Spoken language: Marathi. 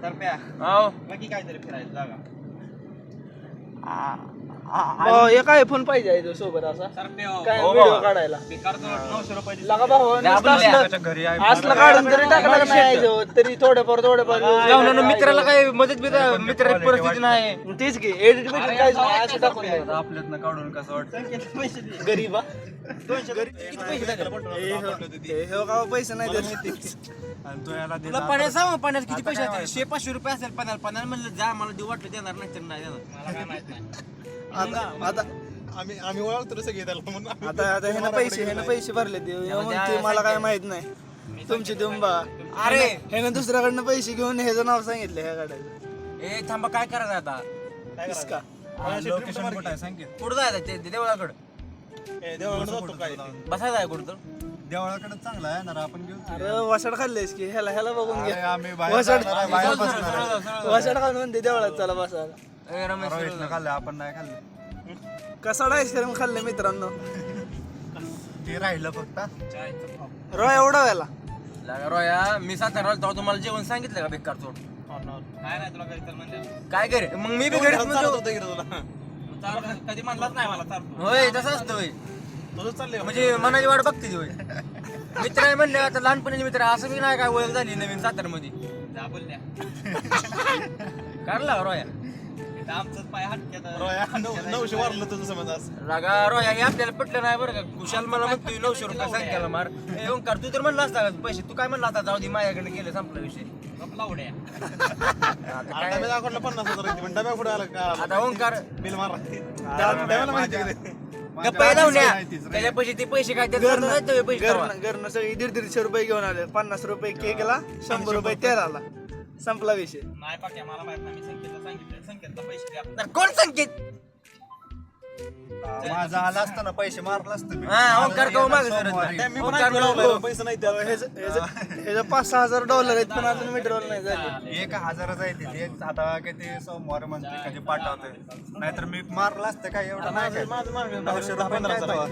बाकी काहीतरी फिरायचं जागा एक आयफोन पाहिजे आहे तो सोबत असा काय व्हिडिओ काढायला लगा भाऊ असलं काढून जरी टाकलं नाही तरी थोडंफार मित्राला काय मदत मित्र परिस्थिती नाही तेच की एडिट बिडिट काहीच नाही असं टाकून आपल्यातनं काढून कसं वाटतं गरीबा पैसे नाही तुला पाण्यात किती पैसे असतील 500 रुपये असेल पाण्याला म्हणलं जा मला देऊ वाटलं देणार नाही तर नाही देणार आता आम्ही ओळखतो सगळे त्याला म्हणून आता ह्यानं पैसे भरले ते मला काय माहित नाही तुमची दुंबा अरे ह्यानं दुसऱ्याकडनं पैसे घेऊन ह्याचं नाव सांगितलं ह्या गाड्याचं ए थांबा काय करायचं आता इसका लोकेशन कुठं आहे सांग की कुठं जायचं ते देवळाकडं देवाकडे जातो काय बसायचं आहे कुठं तर देवळाकडे चांगला आहे ना आपण घेऊ अरे वसाड खाल्लेस की ह्याला बघून घे आम्ही वसाड खाऊन म्हणते देवळात चला बसायला ए रमेश खाल्लं आपण नाही खाल्लं कसाड आईस्क्रीम खाल्ले मित्रांनो ते राहिलं फक्त रो एवढा व्हायला रोया मी सातारा तेव्हा तुम्हाला जेवण सांगितलं का बेकार चोट काय नाही तुला काही म्हणजे काय करे मग मी बी घरीच म्हणतो तुला कधी म्हणलाच नाही मला चालतो होय तसं असतं होय तुझं चाललंय म्हणजे मनाची वाट बघते ती होय मित्र आहे म्हणले आता लहानपणी मित्र असं बी नाही काय ओळख झाली नवीन सातारमध्ये जा बोलल्या काढला रोया आमचं पाय हटक्यात 900 वारलं तुझं समज असं लागा रोया हे आपल्याला पटलं नाही बरं का कुशाल मला म्हणतोय 900 रुपये सांगायला मार ए ओंकार तू तर म्हणला असता का पैसे तू काय म्हणला असता जाऊ दे माझ्याकडे गेलं संपला विषय लावड्या आता काय डब्यात अकाउंटला 50,000 येते पण डब्या पुढे आला का आता ओंकार बिल मारा डब्याला माहिती गप्पा लावण्या त्याच्या पैसे काय त्याचे पैसे घरनं सगळी 150 रुपये घेऊन आले 50 रुपये केकला 100 रुपये तेलाला संपला विषय नाही पाक्या मला माहित नाही मी संकेतला सांगितलं संकेतला पैसे द्या तर कोण संकेत माझा आला असताना पैसे मारला असतं मी हा ओंकार गाव मागे सर मी पण ऐकलं पैसे नाही द्या ह्याचं $5,000 आहेत पण अजून विड्रॉल नाही झाले 1,000 आहे एक आता किती सोमवार म्हणते कधी पाठवते नाहीतर मी मारला असतं काय एवढं नाही काय 910-15